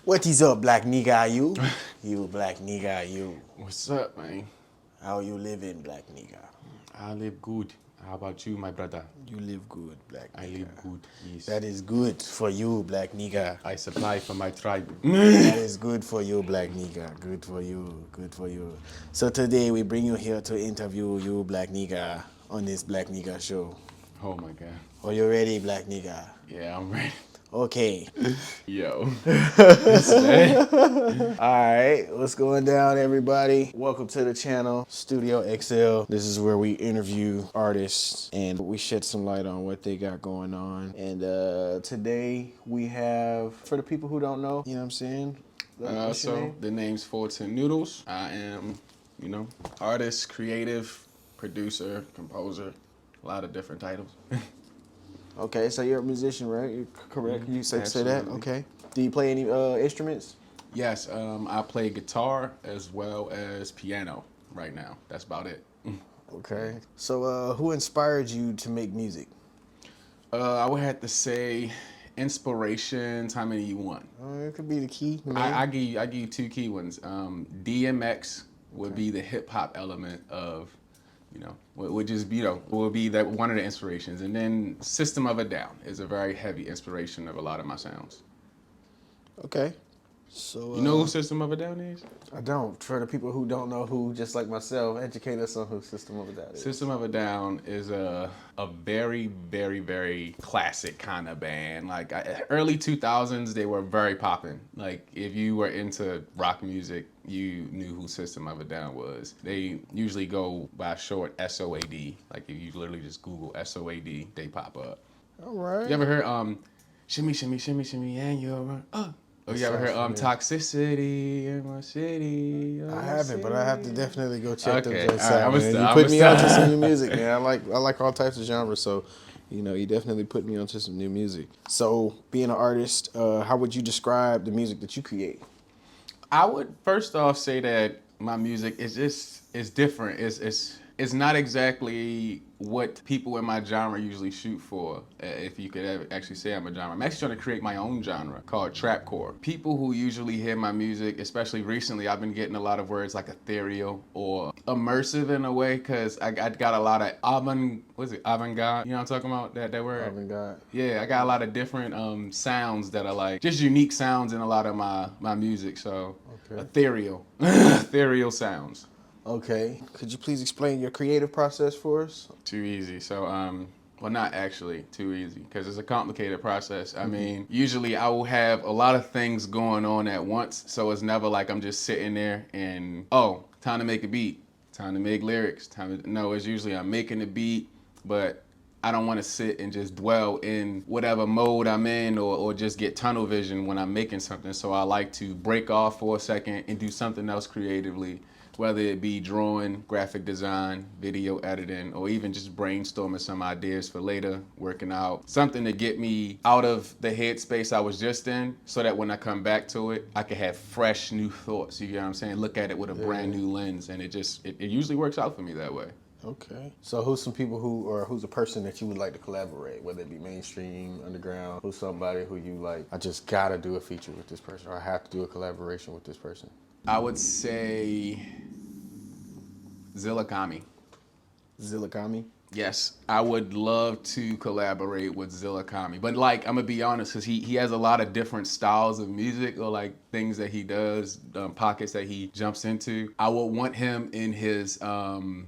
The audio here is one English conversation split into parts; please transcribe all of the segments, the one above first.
What is up, black nigga, you? You black nigga, you. What's up, man? How you living, black nigga? I live good. How about you, my brother? You live good, black I nigga. live good, yes. That is good for you, black nigga. I supply for my tribe. That is good for you, black nigga. Good for you, good for you. So today we bring you here to interview you, black nigga, on this black nigga show. Oh my God. Are you ready, black nigga? Yeah, I'm ready. Okay. Yo. What's that? Alright, what's going down, everybody? Welcome to the channel, Studio XL. This is where we interview artists and we shed some light on what they got going on. And today we have, for the people who don't know, you know what I'm saying? What's your name? The name's Noodlez. I am, artist, creative, producer, composer, a lot of different titles. Okay, so you're a musician, right? You're correct? You say that? Absolutely. Okay. Do you play any instruments? Yes, I play guitar as well as piano right now. That's about it. Okay. So who inspired you to make music? I would have to say inspirations. How many you want? It could be the key. I give you two key ones. DMX would be the hip hop element of, would just be, would be that one of the inspirations. And then System of a Down is a very heavy inspiration of a lot of my sounds. Okay. So You know who System of a Down is? I don't. For the people who don't know who, just like myself, educate us on who System of a Down is. System of a Down is a very, very, very classic kind of band. Like early 2000s, they were very popping. Like if you were into rock music, you knew who System of a Down was. They usually go by short SOAD. Like if you literally just Google SOAD, they pop up. All right. You ever heard Shimmy, Shimmy, Shimmy, Shimmy, and you're Oh, you ever heard Toxicity in my city? I haven't, but I have to definitely go check them joints all right, out, man. You put me onto some new music, man. I like all types of genres, so you definitely put me onto some new music. So, being an artist, how would you describe the music that you create? I would first off say that my music is different. It's not exactly what people in my genre usually shoot for, if you could ever actually say I'm a genre. I'm actually trying to create my own genre called trapcore. People who usually hear my music, especially recently, I've been getting a lot of words like ethereal or immersive in a way, because I got a lot of avant-garde, you know what I'm talking about, that word? Avant-garde. Yeah, I got a lot of different sounds that are like just unique sounds in a lot of my music, so ethereal, ethereal sounds. Okay. Could you please explain your creative process for us? Too easy. So, well, not actually too easy, because it's a complicated process. I mean, usually I will have a lot of things going on at once, so it's never like I'm just sitting there and, oh, time to make a beat, time to make lyrics, no, it's usually I'm making a beat, but I don't want to sit and just dwell in whatever mode I'm in or just get tunnel vision when I'm making something. So I like to break off for a second and do something else creatively, whether it be drawing, graphic design, video editing, or even just brainstorming some ideas for later, working out. Something to get me out of the headspace I was just in, so that when I come back to it, I can have fresh new thoughts. You get what I'm saying? Look at it with a brand new lens, and it usually works out for me that way. Okay. So who's some people who's a person that you would like to collaborate, whether it be mainstream, underground, who's somebody who you like, I just gotta do a feature with this person, or I have to do a collaboration with this person? I would say Zillakami. Zillakami? Yes, I would love to collaborate with Zillakami. But like, I'm gonna be honest, because he has a lot of different styles of music, or like things that he does, pockets that he jumps into. I would want him in his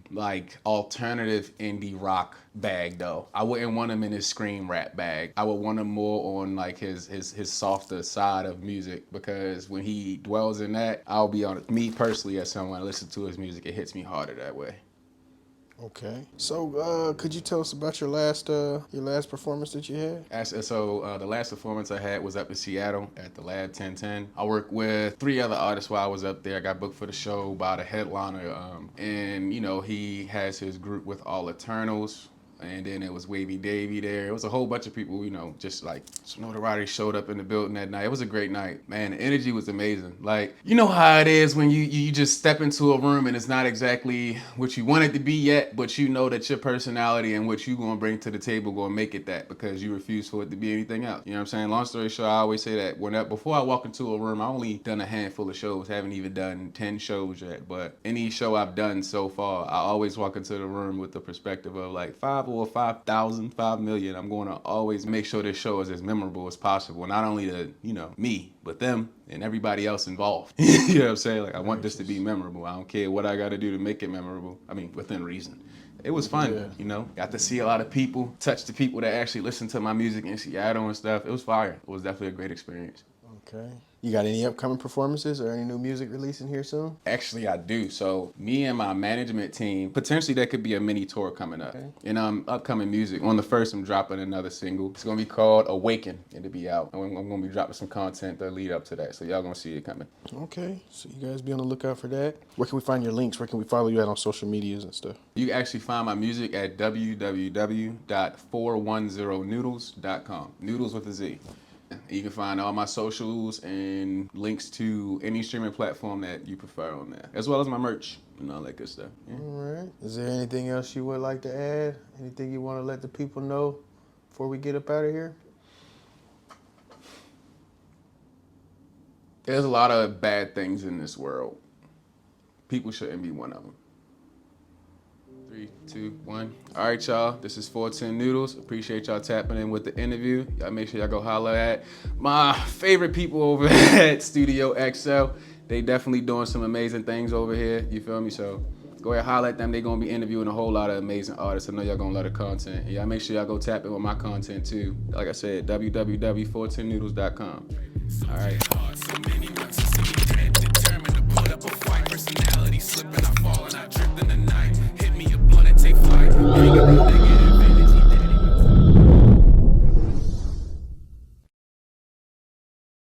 like alternative indie rock bag though. I wouldn't want him in his scream rap bag. I would want him more on like his softer side of music, because when he dwells in that, I'll be honest, me personally as someone I listen to his music, it hits me harder that way. Okay. So, could you tell us about your last performance that you had? The last performance I had was up in Seattle at the Lab 1010. I worked with 3 other artists while I was up there. I got booked for the show by the headliner, and he has his group with All Eternals. And then it was Wavy Davy there. It was a whole bunch of people, you know, just like some notoriety showed up in the building that night. It was a great night, man. The energy was amazing. Like, you know how it is when you just step into a room and it's not exactly what you want it to be yet, but you know that your personality and what you gonna bring to the table gonna make it that, because you refuse for it to be anything else. You know what I'm saying? Long story short, I always say that before I walk into a room, I only done a handful of shows, haven't even done 10 shows yet. But any show I've done so far, I always walk into the room with the perspective of like 5,000, 5 million. I'm going to always make sure this show is as memorable as possible. Not only to, you know, me, but them and everybody else involved. You know what I'm saying? Like, I want this to be memorable. I don't care what I got to do to make it memorable. I mean, within reason. It was fun, you know. Got to see a lot of people, touch the people that actually listen to my music in Seattle and stuff. It was fire. It was definitely a great experience. Okay. You got any upcoming performances or any new music releasing here soon? Actually, I do. So me and my management team, potentially there could be a mini tour coming up. Okay. And upcoming music. On the first, I'm dropping another single. It's going to be called Awaken. It'll be out. I'm going to be dropping some content to lead up to that. So y'all going to see it coming. Okay. So you guys be on the lookout for that. Where can we find your links? Where can we follow you at on social medias and stuff? You can actually find my music at www.410noodles.com. Noodles with a Z. You can find all my socials and links to any streaming platform that you prefer on there, as well as my merch and all that good stuff. Yeah. All right. Is there anything else you would like to add? Anything you want to let the people know before we get up out of here? There's a lot of bad things in this world. People shouldn't be one of them. 3, 2, 1. All right, y'all. This is 410 Noodles. Appreciate y'all tapping in with the interview. Y'all make sure y'all go holler at my favorite people over at Studio XL. They definitely doing some amazing things over here. You feel me? So go ahead, holler at them. They gonna be interviewing a whole lot of amazing artists. I know y'all gonna love the content. And y'all make sure y'all go tap in with my content too. Like I said, www.410noodles.com. All right.